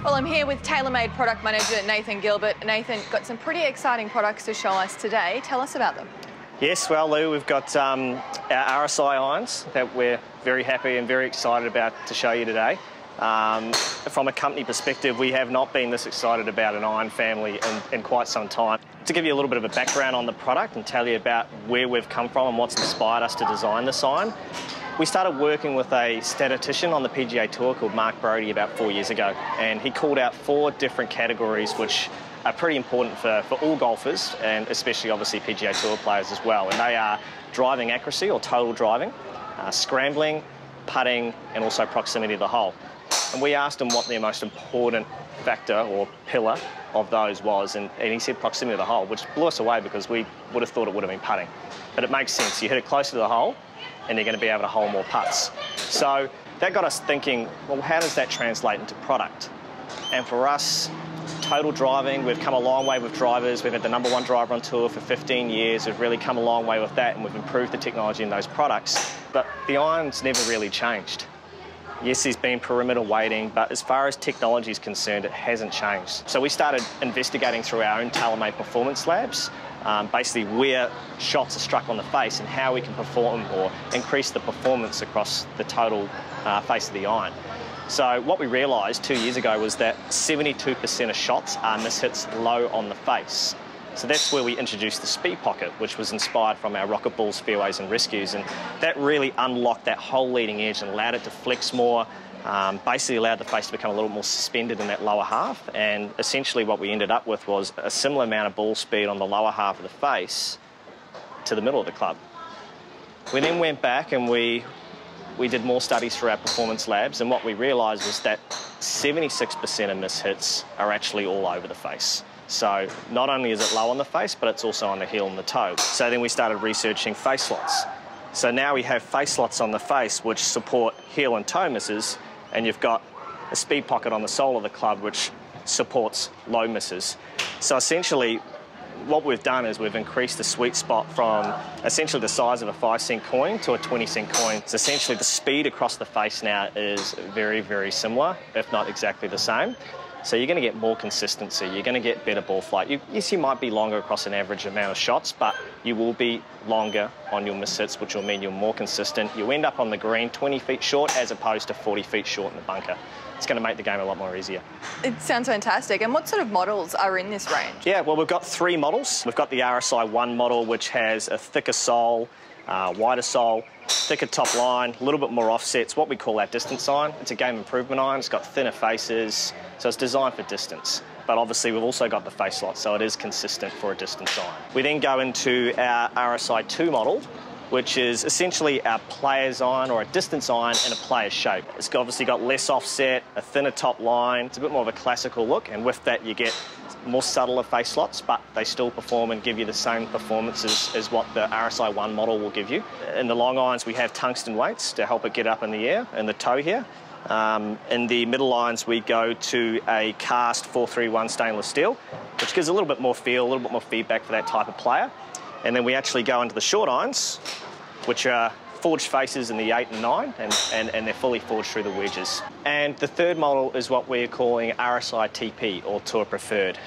Well, I'm here with TaylorMade product manager Nathan Gilbert. Nathan, got some pretty exciting products to show us today. Tell us about them. Yes, well, Lou, we've got our RSI irons that we're very happy and very excited about to show you today. From a company perspective, we have not been this excited about an iron family in quite some time. To give you a little bit of a background on the product and tell you about where we've come from and what's inspired us to design this iron, we started working with a statistician on the PGA Tour called Mark Brody about 4 years ago, and he called out 4 different categories which are pretty important for all golfers, and especially obviously PGA Tour players as well. And they are driving accuracy or total driving, scrambling, putting, and also proximity to the hole. And we asked him what their most important factor or pillar of those was, and he said proximity to the hole, which blew us away because we would have thought it would have been putting. But it makes sense. You hit it closer to the hole, and you're going to be able to hole more putts. So that got us thinking, well, how does that translate into product? And for us, total driving, we've come a long way with drivers. We've had the #1 driver on tour for 15 years. We've really come a long way with that, and we've improved the technology in those products. But the iron's never really changed. Yes, there's been perimeter weighting, but as far as technology is concerned, it hasn't changed. So we started investigating through our own TaylorMade performance labs, basically where shots are struck on the face and how we can perform or increase the performance across the total face of the iron. So what we realised 2 years ago was that 72% of shots are mishits low on the face. So that's where we introduced the speed pocket, which was inspired from our rocket balls, fairways and rescues, and that really unlocked that whole leading edge and allowed it to flex more, basically allowed the face to become a little more suspended in that lower half, and essentially what we ended up with was a similar amount of ball speed on the lower half of the face to the middle of the club. We then went back and we did more studies through our performance labs, and what we realised was that 76% of mishits are actually all over the face. So not only is it low on the face, but it's also on the heel and the toe. So then we started researching face slots. So now we have face slots on the face which support heel and toe misses, and you've got a speed pocket on the sole of the club which supports low misses. So essentially what we've done is we've increased the sweet spot from essentially the size of a 5-cent coin to a 20-cent coin. So essentially the speed across the face now is very, very similar, if not exactly the same. So you're going to get more consistency, you're going to get better ball flight. Yes, you might be longer across an average amount of shots, but you will be longer on your mishits, which will mean you're more consistent. You end up on the green 20 feet short as opposed to 40 feet short in the bunker. It's going to make the game a lot more easier. It sounds fantastic. And what sort of models are in this range? Yeah, well, we've got 3 models. We've got the RSI 1 model, which has a thicker sole, wider sole, thicker top line, a little bit more offsets, what we call our distance iron. It's a game improvement iron. It's got thinner faces, so it's designed for distance. But obviously we've also got the face slot, so it is consistent for a distance iron. We then go into our RSI 2 model, which is essentially our player's iron or a distance iron in a player's shape. It's obviously got less offset, a thinner top line. It's a bit more of a classical look, and with that you get more subtler face slots, but they still perform and give you the same performances as what the RSI 1 model will give you. In the long irons, we have tungsten weights to help it get up in the air, in the toe here. In the middle irons, we go to a cast 431 stainless steel, which gives a little bit more feel, a little bit more feedback for that type of player. And then we actually go into the short irons, which are forged faces in the 8 and 9, and they're fully forged through the wedges. And the third model is what we're calling RSI TP, or Tour Preferred.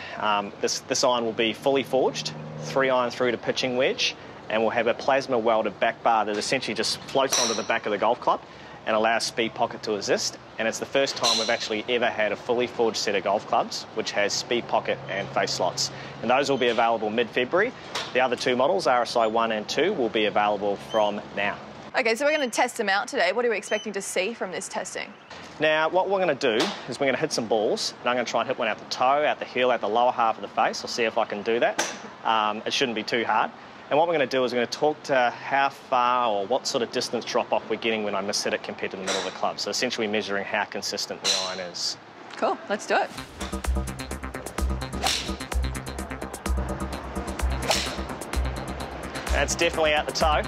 This iron will be fully forged, 3-iron through to pitching wedge, and we'll have a plasma welded back bar that essentially just floats onto the back of the golf club and allows speed pocket to assist. And it's the first time we've actually ever had a fully forged set of golf clubs which has speed pocket and face slots. And those will be available mid-February. The other 2 models, RSI 1 and 2, will be available from now. Okay, so we're going to test them out today. What are we expecting to see from this testing? Now, what we're going to do is we're going to hit some balls, and I'm going to try and hit one out the toe, out the heel, out the lower half of the face. I'll see if I can do that. It shouldn't be too hard. And what we're going to do is we're going to talk to how far or what sort of distance drop-off we're getting when I miss hit it compared to the middle of the club. So essentially measuring how consistent the iron is. Cool, let's do it. That's definitely out the toe.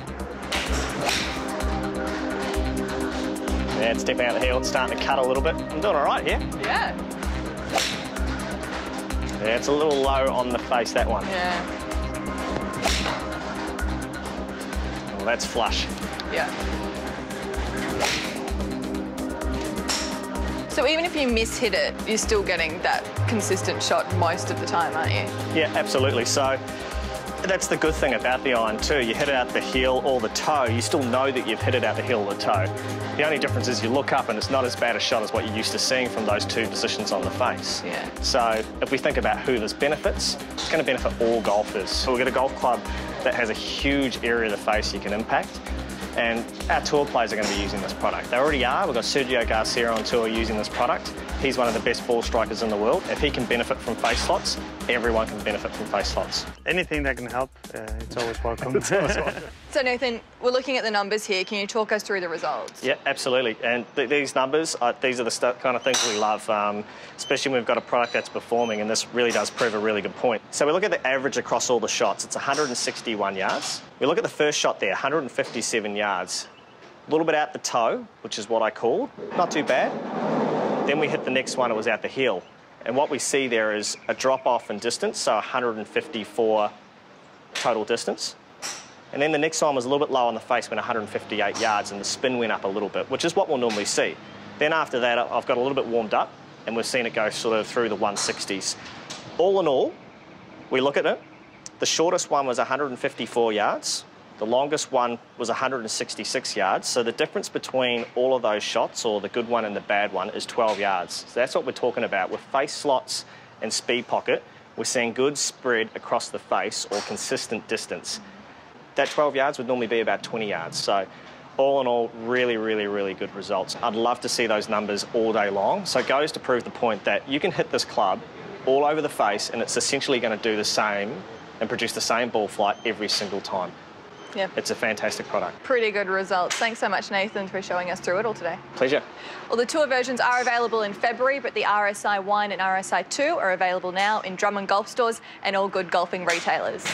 Yeah, it's definitely out the heel. It's starting to cut a little bit. I'm doing all right here. Yeah. Yeah, it's a little low on the face, that one. Yeah. Well, that's flush. Yeah. So even if you miss-hit it, you're still getting that consistent shot most of the time, aren't you? Yeah, absolutely. So that's the good thing about the iron too. You hit it out the heel or the toe, you still know that you've hit it out the heel or the toe. The only difference is you look up and it's not as bad a shot as what you're used to seeing from those two positions on the face. Yeah. So if we think about who this benefits, it's going to benefit all golfers. So we've got a golf club that has a huge area of the face you can impact. And our tour players are going to be using this product. They already are. We've got Sergio Garcia on tour using this product. He's one of the best ball strikers in the world. If he can benefit from face slots, everyone can benefit from face slots. Anything that can help, it's always welcome. So Nathan, we're looking at the numbers here. Can you talk us through the results? Yeah, absolutely. And these numbers, these are the kind of things we love, especially when we've got a product that's performing, and this really does prove a really good point. So we look at the average across all the shots. It's 161 yards. We look at the first shot there, 157 yards. A little bit out the toe, which is what I called. Not too bad. Then we hit the next one, it was out the heel. And what we see there is a drop off in distance, so 154 total distance. And then the next one was a little bit low on the face, went 158 yards, and the spin went up a little bit, which is what we'll normally see. Then after that, I've got a little bit warmed up, and we've seen it go sort of through the 160s. All in all, we look at it, the shortest one was 154 yards, the longest one was 166 yards, so the difference between all of those shots, or the good one and the bad one, is 12 yards. So that's what we're talking about. With face slots and speed pocket, we're seeing good spread across the face or consistent distance. That 12 yards would normally be about 20 yards. So all in all, really, really, really good results. I'd love to see those numbers all day long. So it goes to prove the point that you can hit this club all over the face and it's essentially going to do the same and produce the same ball flight every single time. Yeah. It's a fantastic product. Pretty good results. Thanks so much, Nathan, for showing us through it all today. Pleasure. Well, the tour versions are available in February, but the RSI 1 and RSI 2 are available now in Drummond golf stores and all good golfing retailers.